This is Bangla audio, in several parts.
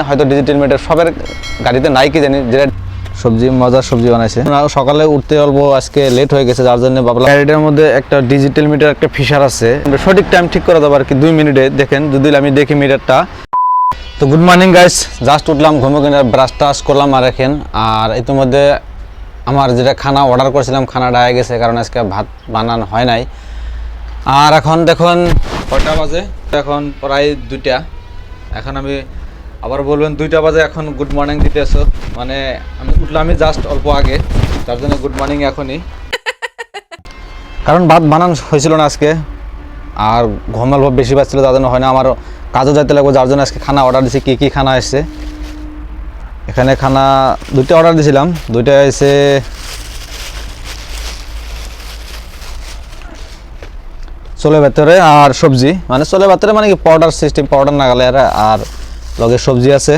হয়তো ডিজিটাল মিটার সবার গাড়িতে নাই কি জানি, যেটা সবজি মজার সবজি বানাইছে। সকালে উঠতে অল্প আজকে লেট হয়ে গেছে, যার জন্য ভাবলাম গাড়িটার মধ্যে একটা ডিজিটাল মিটার একটা ফিচার আছে, সঠিক টাইম ঠিক করে দেবো আর কি 2 মিনিটে। দেখেন যদি আমি দেখি মিটারটা। তো গুড মর্নিং গাইস, জাস্ট উঠলাম ঘুমো কিনে ব্রাশ টাশ করলাম। আর এখন আর ইতিমধ্যে আমার যেটা খানা অর্ডার করেছিলাম খানাটা আগে গেছে, কারণ আজকে ভাত বানানো হয় নাই। আর এখন দেখুন কয়টা বাজে, এখন প্রায় 2টা। এখন আমি আবার বলবেন 2টা বাজে এখন গুড মর্নিং দিতে আসো, মানে আমি উঠলাম আমি জাস্ট অল্প আগে, তার জন্য গুড মর্নিং এখনই। কারণ ভাত বানানো হয়েছিল না আজকে, আর ঘুম অল্প বেশি পাচ্ছিল, তার জন্য হয় না। আমার কাজও যাইতে লাগবে, যার জন্য আজকে খানা অর্ডার দিয়েছি। কী খানা এসছে এখানে? খানা 2টা অর্ডার দিয়েছিলাম, 2টা এসে চলে ভেতরে আর সবজি, মানে চলে ভেতরে মানে কি পাউডার সিস্টেম, পাউডার না গেলে আর লগে সবজি আছে।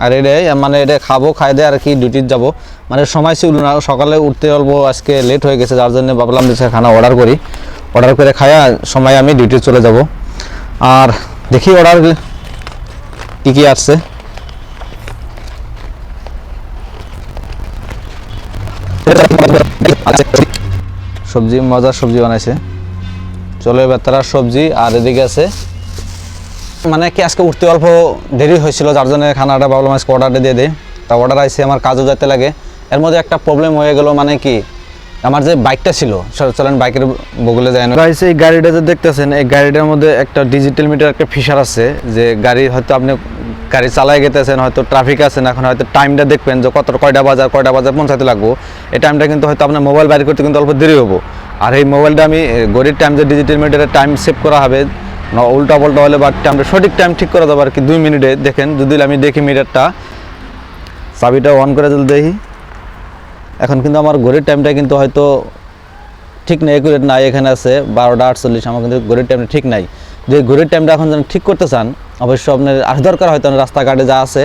আর এটাই মানে এটা খাবো, খাই দেয় আর কি ডিউটিতে যাব। মানে সময় ছিল না, সকালে উঠতে অল্প আজকে লেট হয়ে গেছে, যার জন্য ভাবলাম যে খানা অর্ডার করি, অর্ডার করে খাইয়া সময় আমি ডিউটি চলে যাব। আর দেখি অর্ডার কী আসছে। সবজি মজার সবজি বানাইছে, চলে বেতারার সবজি। আর এদিকে আছে মানে কি আজকে উঠতে অল্প দেরি হয়েছিল, যার জন্য খানাটা ভাবলাম আজকে অর্ডারটা দিয়ে দিই। তা অর্ডার আইসে, আমার কাজও যেতে লাগে। এর মধ্যে একটা প্রবলেম হয়ে গেল, মানে কি আমার যে বাইকটা ছিল, চলেন বাইকের বগলে যায় না। এই গাড়িটা যে দেখতেছেন, এই গাড়িটার মধ্যে একটা ডিজিটাল মিটার একটা ফিচার আছে, যে গাড়ি হয়তো আপনি গাড়ি চালাই গেতেছেন, হয়তো ট্রাফিক আছেন, এখন হয়তো টাইমটা দেখবেন যে কয়টা বাজার পৌঁছাতে লাগবো। এই টাইমটা কিন্তু হয়তো আপনার মোবাইল বাইর করতে কিন্তু অল্প দেরি হবো। আর এই মোবাইলটা আমি ঘড়ির টাইম যে ডিজিটাল মিটারের টাইম সেভ করা হবে, উল্টা পাল্টা হলে বা টাইমটা সঠিক টাইম ঠিক করে দেবো আর কি 2 মিনিটে। দেখেন যদি আমি দেখি মিটারটা, চাবিটা অন করে যদি দেখি, এখন কিন্তু আমার ঘড়ির টাইমটা কিন্তু হয়তো ঠিক নেই, একুরেট নাই। এখানে আছে 12টা 48, আমার কিন্তু ঘড়ির টাইমটা ঠিক নাই। যে ঘড়ির টাইমটা এখন যেন ঠিক করতে চান, অবশ্য আপনার আর দরকার হয়তো রাস্তাঘাটে যা আছে,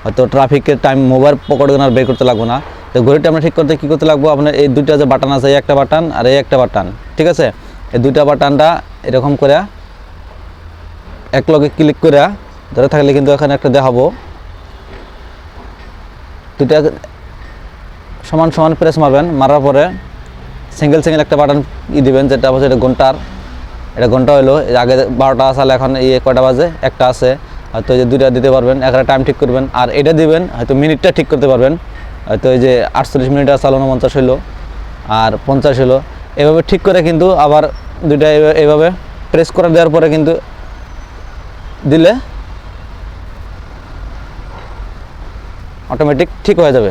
হয়তো ট্রাফিকের টাইম মোবাইল পকেটে আর বের করতে লাগবো না। তো ঘড়ির টাইমটা ঠিক করতে কী করতে লাগবো, আপনার এই 2টা যে বাটন আছে, এই একটা বাটন আর এই একটা বাটন, ঠিক আছে? এই 2টা বাটনটা এরকম করে এক লগে ক্লিক করে ধরে থাকলে কিন্তু এখানে একটা দেখাবো, 2টা সমান সমান প্রেস মারবেন। মারার পরে সিঙ্গেল একটা বাটন দিবেন, যেটা হচ্ছে এটা ঘন্টার, এটা ঘন্টা হলো। আগে 12টা আসলে এখন এই কয়টা বাজে, একটা আছে, হয়তো এই যে 2টা দিতে পারবেন, একটা টাইম ঠিক করবেন। আর এটা দিবেন হয়তো মিনিটটা ঠিক করতে পারবেন, হয়তো এই যে 48 মিনিট আসলে 49 হলো আর 50 হলো। এভাবে ঠিক করে কিন্তু আবার 2টা এভাবে প্রেস করে দেওয়ার পরে কিন্তু দিলে অটোমেটিক ঠিক হয়ে যাবে।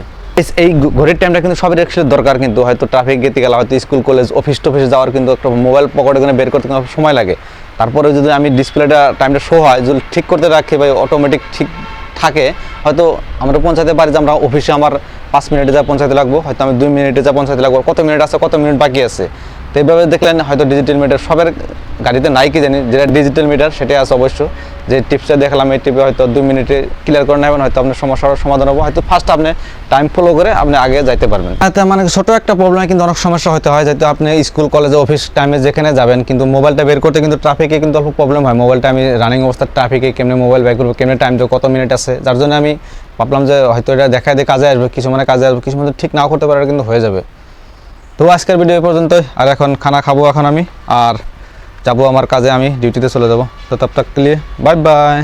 এই ঘড়ির টাইমটা কিন্তু সবের একসাথে দরকার, কিন্তু হয়তো ট্রাফিক গেতে গেলে, হয়তো স্কুল কলেজ অফিস টফিসে যাওয়ার কিন্তু একটা মোবাইল পকেটে করে বের করতে কিন্তু সময় লাগে। তারপরে যদি আমি ডিসপ্লেটা টাইমটা শো হয়, যদি ঠিক করতে রাখি বা অটোমেটিক ঠিক থাকে, হয়তো আমরা পৌঁছাতে পারি যে আমরা অফিসে আমার 5 মিনিটে যা পৌঁছাতে লাগবো, হয়তো আমি 2 মিনিটে যা পৌঁছাতে লাগবো, কত মিনিট আছে কত মিনিট বাকি আছে। তো এইভাবে দেখলেন হয়তো ডিজিটাল মিটার সবার গাড়িতে নাই কি জানি, যেটা ডিজিটাল মিটার সেটাই আছে অবশ্য। যে টিপসটা দেখলাম, এই টিপে হয়তো 2 মিনিটে ক্লিয়ার করে নেবেন, হয়তো আপনার সমস্যার সমাধান হবে, হয়তো ফার্স্ট আপনি টাইম ফলো করে আপনি আগে যাইতে পারবেন। তাতে মানে ছোট একটা প্রবলেম কিন্তু অনেক সমস্যা হতে হয়, যাতে আপনি স্কুল কলেজে অফিস টাইমে যেখানে যাবেন, কিন্তু মোবাইলটা বের করতে কিন্তু ট্রাফিকে কিন্তু অল্প প্রবলেম হয়। মোবাইলটা আমি রানিং অবস্থার ট্রাফিকে কেমনে মোবাইল বের করবো, কেমনে টাইম দেবো, কত মিনিট আছে, যার জন্য আমি ভাবলাম যে হয়তো এটা দেখায় দিয়ে কাজে আসবে, কিছু মানে কাজে আসবে, কিছু মানে ঠিক নাও করতে পারে, কিন্তু হয়ে যাবে। তো আজকের ভিডিও এই পর্যন্তই। আর এখন খানা খাবো এখন আমি, আর যাবো আমার কাজে, আমি ডিউটিতে চলে যাবো। তো তব তক কে লিয়ে বাই বাই।